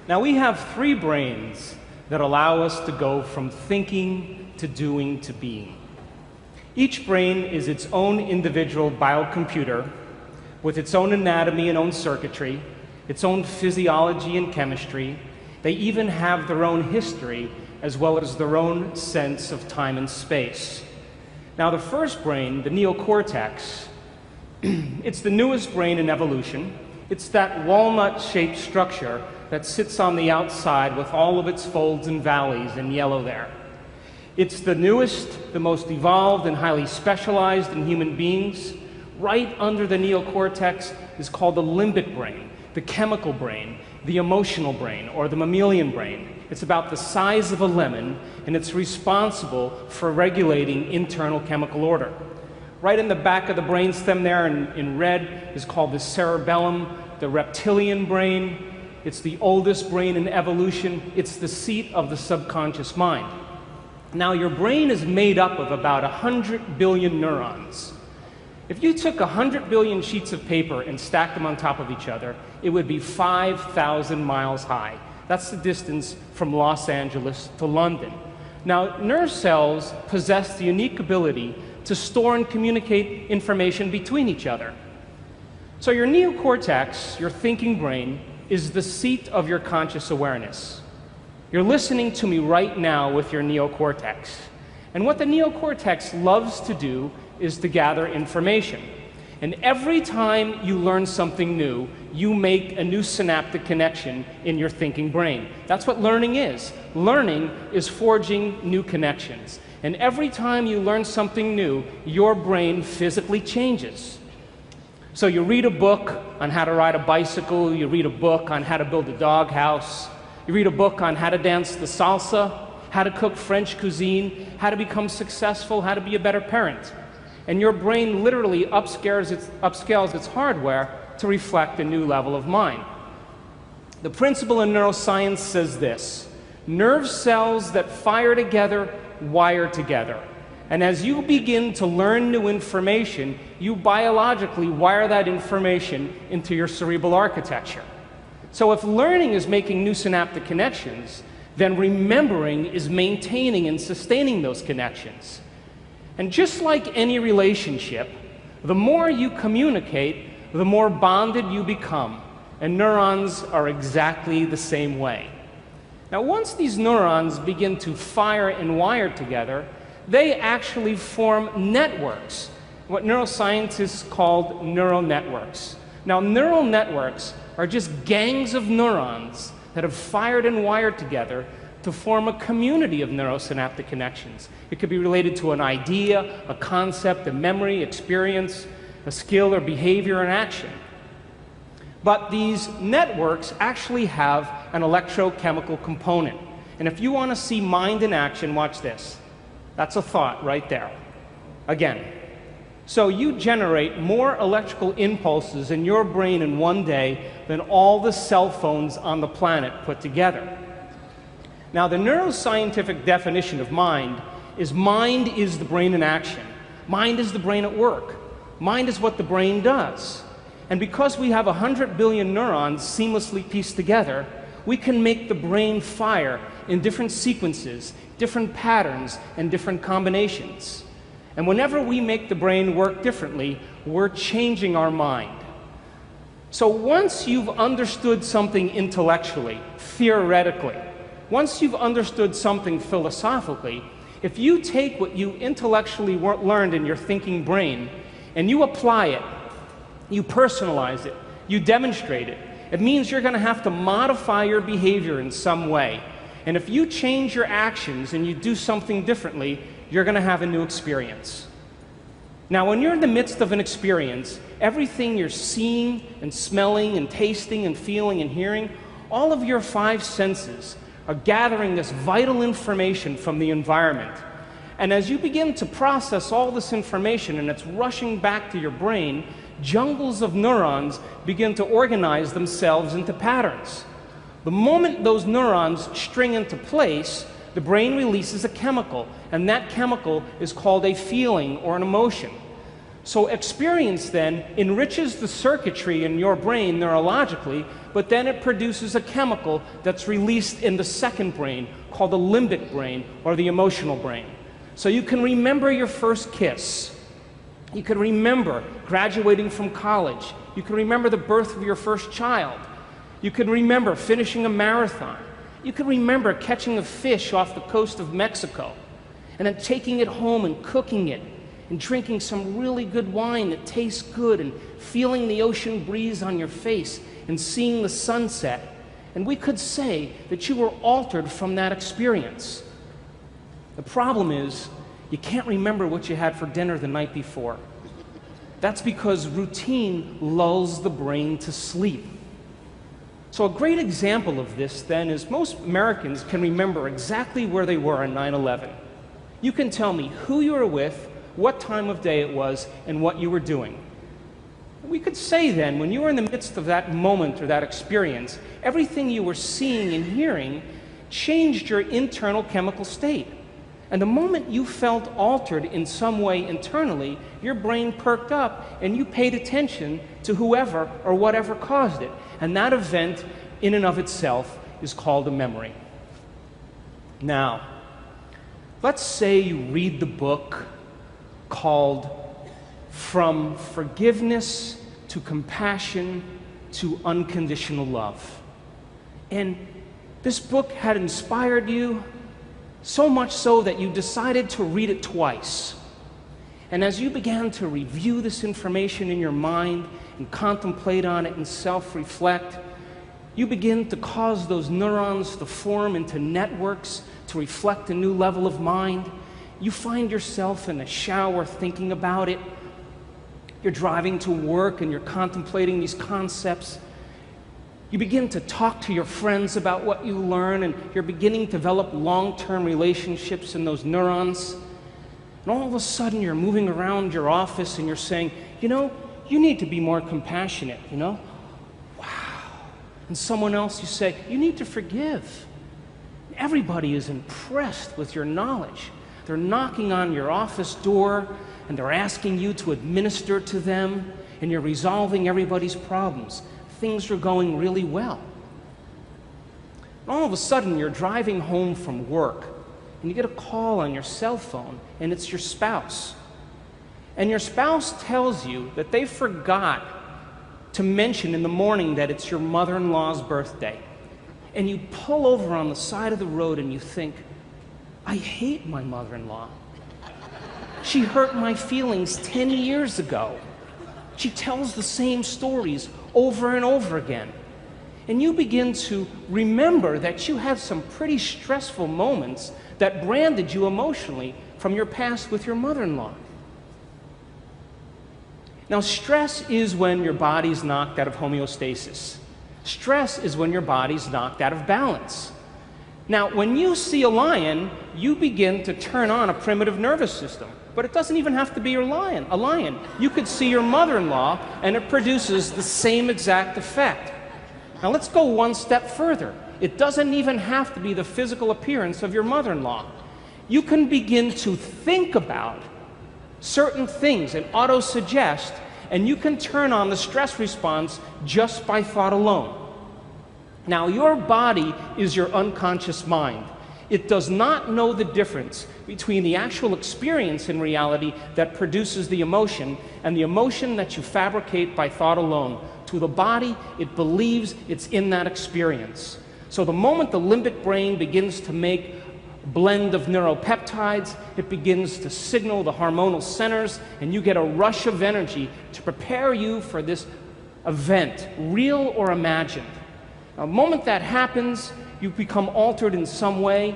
Now, we have three brains that allow us to go from thinking to doing to being. Each brain is its own individual biocomputer with its own anatomy and own circuitry, its own physiology and chemistry. They even have their own history as well as their own sense of time and space. Now, the first brain, the neocortex, it's the newest brain in evolution. It's that walnut-shaped structure that sits on the outside with all of its folds and valleys in yellow there. It's the newest, the most evolved and highly specialized in human beings. Right under the neocortex is called the limbic brain, the chemical brain, the emotional brain, or the mammalian brain. It's about the size of a lemon, and it's responsible for regulating internal chemical order. Right in the back of the brainstem there in red is called the cerebellum, the reptilian brain. It's the oldest brain in evolution. It's the seat of the subconscious mind. Now, your brain is made up of about 100 billion neurons. If you took 100 billion sheets of paper and stacked them on top of each other, it would be 5,000 miles high. That's the distance from Los Angeles to London. Now, nerve cells possess the unique ability to store and communicate information between each other. So your neocortex, your thinking brain, is the seat of your conscious awareness. You're listening to me right now with your neocortex. And what the neocortex loves to do is to gather information. And every time you learn something new, you make a new synaptic connection in your thinking brain. That's what learning is. Learning is forging new connections. And every time you learn something new, your brain physically changes. So you read a book on how to ride a bicycle, you read a book on how to build a doghouse, you read a book on how to dance the salsa, how to cook French cuisine, how to become successful, how to be a better parent. And your brain literally upscales its hardware to reflect a new level of mind. The principle in neuroscience says this: nerve cells that fire together wire together. And as you begin to learn new information, you biologically wire that information into your cerebral architecture. So if learning is making new synaptic connections, then remembering is maintaining and sustaining those connections. And just like any relationship, the more you communicate, the more bonded you become. And neurons are exactly the same way. Now, once these neurons begin to fire and wire together, they actually form networks, what neuroscientists call neural networks. Now, neural networks are just gangs of neurons that have fired and wired together to form a community of neurosynaptic connections. It could be related to an idea, a concept, a memory, experience, a skill or behavior and action. But these networks actually have an electrochemical component. And if you want to see mind in action, watch this. That's a thought right there. Again. So you generate more electrical impulses in your brain in one day than all the cell phones on the planet put together. Now, the neuroscientific definition of mind is the brain in action. Mind is the brain at work. Mind is what the brain does. And because we have 100 billion neurons seamlessly pieced together, we can make the brain fire in different sequences, different patterns, and different combinations. And whenever we make the brain work differently, we're changing our mind. So once you've understood something intellectually, theoretically, once you've understood something philosophically, if you take what you intellectually learned in your thinking brain and you apply it, you personalize it, you demonstrate it, it means you're going to have to modify your behavior in some way. And if you change your actions and you do something differently, you're going to have a new experience. Now, when you're in the midst of an experience, everything you're seeing and smelling and tasting and feeling and hearing, all of your five senses are gathering this vital information from the environment. And as you begin to process all this information and it's rushing back to your brain, jungles of neurons begin to organize themselves into patterns. The moment those neurons string into place, the brain releases a chemical, and that chemical is called a feeling or an emotion. So experience then enriches the circuitry in your brain neurologically, but then it produces a chemical that's released in the second brain called the limbic brain, or the emotional brain. So you can remember your first kiss. You can remember graduating from college. You can remember the birth of your first child. You can remember finishing a marathon. You can remember catching a fish off the coast of Mexico and then taking it home and cooking it and drinking some really good wine that tastes good and feeling the ocean breeze on your face and seeing the sunset. And we could say that you were altered from that experience. The problem is, you can't remember what you had for dinner the night before. That's because routine lulls the brain to sleep. So a great example of this then is most Americans can remember exactly where they were on 9/11. You can tell me who you were with, what time of day it was, and what you were doing. We could say then, when you were in the midst of that moment or that experience, everything you were seeing and hearing changed your internal chemical state. And the moment you felt altered in some way internally, your brain perked up and you paid attention to whoever or whatever caused it. And that event, in and of itself, is called a memory. Now, let's say you read the book called From Forgiveness to Compassion to Unconditional Love. And this book had inspired you so much so that you decided to read it twice. And as you began to review this information in your mind and contemplate on it and self-reflect, you begin to cause those neurons to form into networks to reflect a new level of mind. You find yourself in the shower thinking about it. You're driving to work and you're contemplating these concepts. You begin to talk to your friends about what you learn, and you're beginning to develop long-term relationships in those neurons. And all of a sudden, you're moving around your office and you're saying, you know, you need to be more compassionate, you know? Wow. And someone else, you say, you need to forgive. Everybody is impressed with your knowledge. They're knocking on your office door and they're asking you to administer to them, and you're resolving everybody's problems. Things are going really well. And all of a sudden, you're driving home from work and you get a call on your cell phone, and it's your spouse. And your spouse tells you that they forgot to mention in the morning that it's your mother-in-law's birthday. And you pull over on the side of the road and you think, I hate my mother-in-law. She hurt my feelings 10 years ago. She tells the same stories over and over again. And you begin to remember that you had some pretty stressful moments that branded you emotionally from your past with your mother-in-law. Now, stress is when your body's knocked out of homeostasis. Stress is when your body's knocked out of balance. Now, when you see a lion, you begin to turn on a primitive nervous system. But it doesn't even have to be a lion. You could see your mother-in-law, and it produces the same exact effect. Now, let's go one step further. It doesn't even have to be the physical appearance of your mother-in-law. You can begin to think about certain things and auto-suggest, and you can turn on the stress response just by thought alone. Now, your body is your unconscious mind. It does not know the difference between the actual experience in reality that produces the emotion and the emotion that you fabricate by thought alone. To the body, it believes it's in that experience. So the moment the limbic brain begins to make a blend of neuropeptides, it begins to signal the hormonal centers, and you get a rush of energy to prepare you for this event, real or imagined. Now, the moment that happens, you become altered in some way.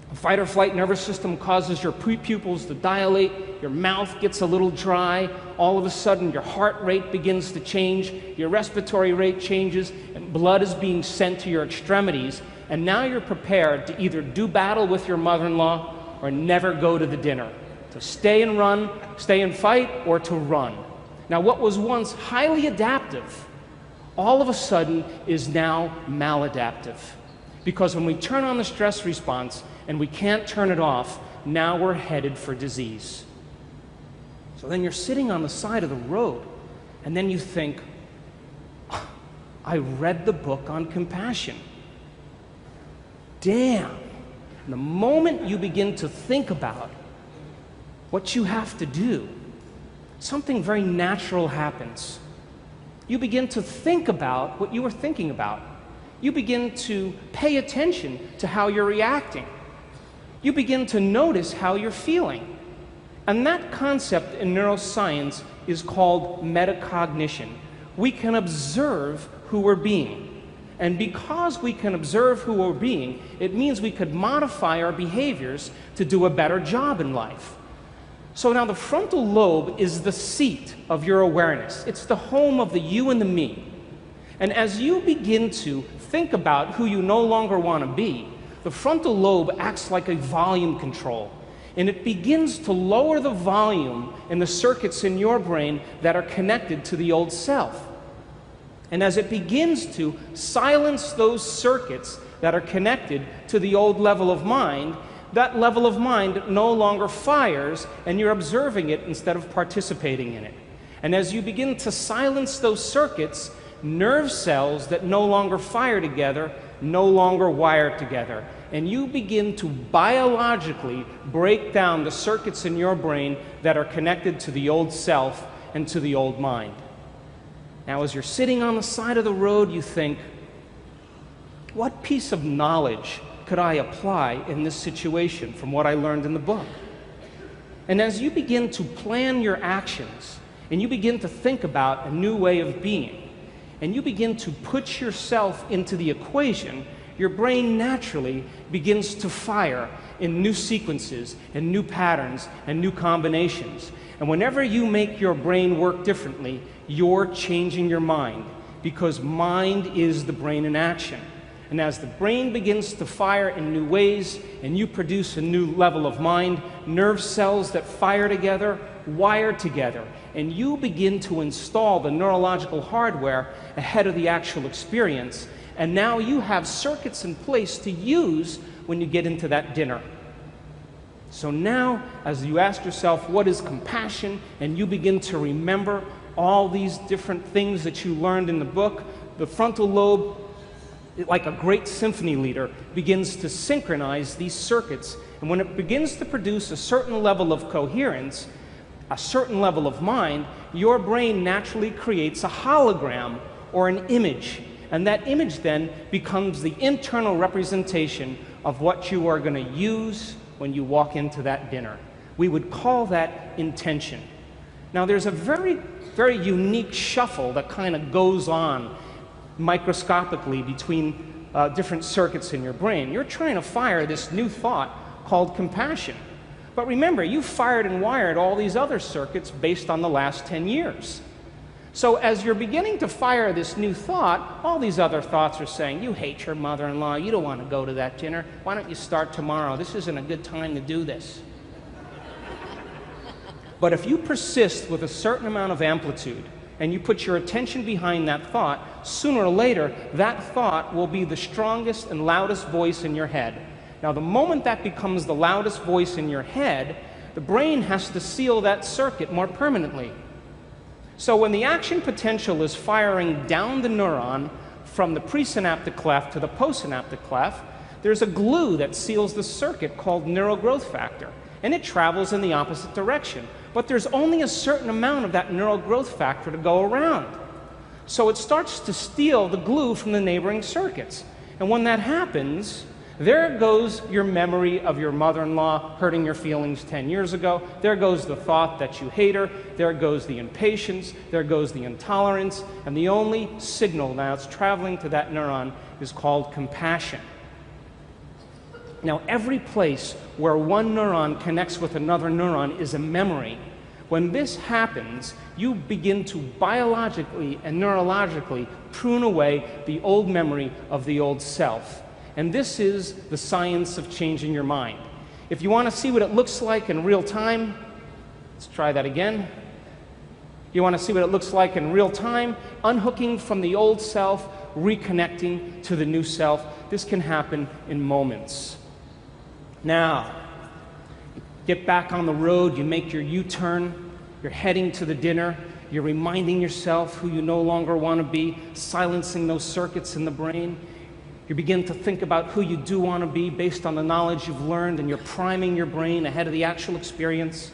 The fight or flight nervous system causes your pupils to dilate, your mouth gets a little dry, all of a sudden your heart rate begins to change, your respiratory rate changes, and blood is being sent to your extremities, and now you're prepared to either do battle with your mother-in-law or never go to the dinner, to stay and run, stay and fight, or to run. Now, what was once highly adaptive, all of a sudden is now maladaptive. Because when we turn on the stress response and we can't turn it off, now we're headed for disease. So then you're sitting on the side of the road, and then you think, I read the book on compassion. Damn. And the moment you begin to think about what you have to do, something very natural happens. You begin to think about what you were thinking about. You begin to pay attention to how you're reacting. You begin to notice how you're feeling. And that concept in neuroscience is called metacognition. We can observe who we're being. And because we can observe who we're being, it means we could modify our behaviors to do a better job in life. So now the frontal lobe is the seat of your awareness. It's the home of the you and the me. And as you begin to think about who you no longer want to be, the frontal lobe acts like a volume control. And it begins to lower the volume in the circuits in your brain that are connected to the old self. And as it begins to silence those circuits that are connected to the old level of mind, that level of mind no longer fires, and you're observing it instead of participating in it. And as you begin to silence those circuits, nerve cells that no longer fire together no longer wire together. And you begin to biologically break down the circuits in your brain that are connected to the old self and to the old mind. Now, as you're sitting on the side of the road, you think, what piece of knowledge could I apply in this situation from what I learned in the book? And as you begin to plan your actions, and you begin to think about a new way of being, and you begin to put yourself into the equation, your brain naturally begins to fire in new sequences and new patterns and new combinations. And whenever you make your brain work differently, you're changing your mind, because mind is the brain in action. And as the brain begins to fire in new ways and you produce a new level of mind, nerve cells that fire together wire together, and you begin to install the neurological hardware ahead of the actual experience. And now you have circuits in place to use when you get into that dinner. So now, as you ask yourself, what is compassion? And you begin to remember all these different things that you learned in the book, the frontal lobe, like a great symphony leader, begins to synchronize these circuits. And when it begins to produce a certain level of coherence, a certain level of mind, your brain naturally creates a hologram or an image. And that image then becomes the internal representation of what you are going to use when you walk into that dinner. We would call that intention. Now, there's a very, very unique shuffle that kind of goes on microscopically between different circuits in your brain. You're trying to fire this new thought called compassion. But remember, you fired and wired all these other circuits based on the last 10 years. So as you're beginning to fire this new thought, all these other thoughts are saying, you hate your mother-in-law, you don't want to go to that dinner, why don't you start tomorrow? This isn't a good time to do this. But if you persist with a certain amount of amplitude, and you put your attention behind that thought, sooner or later, that thought will be the strongest and loudest voice in your head. Now, the moment that becomes the loudest voice in your head, the brain has to seal that circuit more permanently. So when the action potential is firing down the neuron from the presynaptic cleft to the postsynaptic cleft, there's a glue that seals the circuit called neural growth factor, and it travels in the opposite direction. But there's only a certain amount of that neural growth factor to go around. So it starts to steal the glue from the neighboring circuits. And when that happens, there goes your memory of your mother-in-law hurting your feelings 10 years ago. There goes the thought that you hate her. There goes the impatience. There goes the intolerance. And the only signal now that's traveling to that neuron is called compassion. Now, every place where one neuron connects with another neuron is a memory. When this happens, you begin to biologically and neurologically prune away the old memory of the old self. And this is the science of changing your mind. If you want to see what it looks like in real time, let's try that again. You want to see what it looks like in real time, unhooking from the old self, reconnecting to the new self. This can happen in moments. Now, get back on the road, you make your U-turn, You're heading to the dinner. You're reminding yourself who you no longer want to be, silencing those circuits in the brain. You begin to think about who you do want to be based on the knowledge you've learned, and you're priming your brain ahead of the actual experience.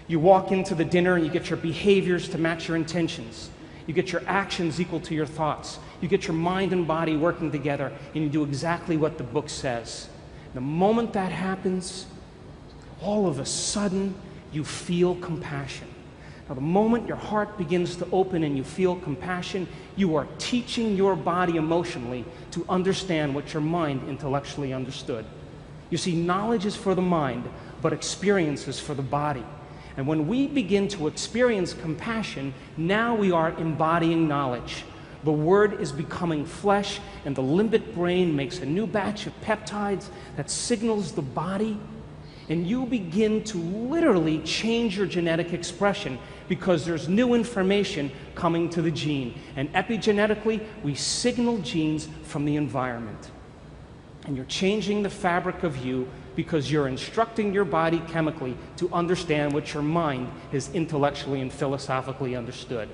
You walk into the dinner and you get your behaviors to match your intentions. You get your actions equal to your thoughts. You get your mind and body working together, and you do exactly what the book says. The moment that happens, all of a sudden, you feel compassion. Now, the moment your heart begins to open and you feel compassion, you are teaching your body emotionally to understand what your mind intellectually understood. You see, knowledge is for the mind, but experience is for the body. And when we begin to experience compassion, now we are embodying knowledge. The word is becoming flesh, and the limbic brain makes a new batch of peptides that signals the body, and you begin to literally change your genetic expression because there's new information coming to the gene. And epigenetically, we signal genes from the environment. And you're changing the fabric of you because you're instructing your body chemically to understand what your mind has intellectually and philosophically understood.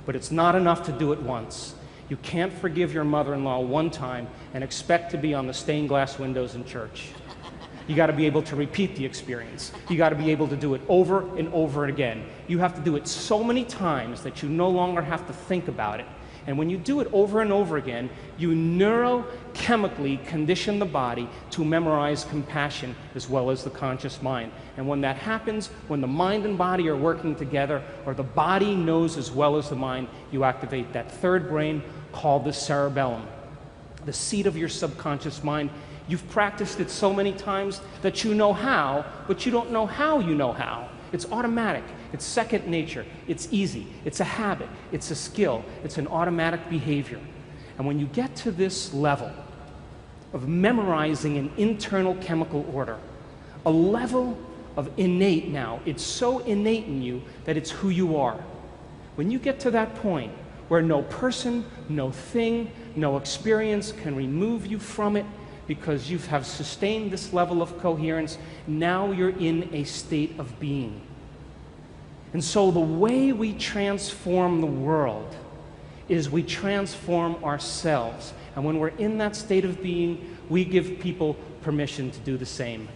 But it's not enough to do it once. You can't forgive your mother-in-law one time and expect to be on the stained glass windows in church. You got to be able to repeat the experience. You got to be able to do it over and over again. You have to do it so many times that you no longer have to think about it. And when you do it over and over again, you neurochemically condition the body to memorize compassion as well as the conscious mind. And when that happens, when the mind and body are working together, or the body knows as well as the mind, you activate that third brain called the cerebellum, the seat of your subconscious mind. You've practiced it so many times that you know how, but you don't know how you know how. It's automatic. It's second nature. It's easy. It's a habit. It's a skill. It's an automatic behavior. And when you get to this level of memorizing an internal chemical order, a level of innate now, it's so innate in you that it's who you are. When you get to that point where no person, no thing, no experience can remove you from it, because you have sustained this level of coherence, now you're in a state of being. And so the way we transform the world is we transform ourselves. And when we're in that state of being, we give people permission to do the same.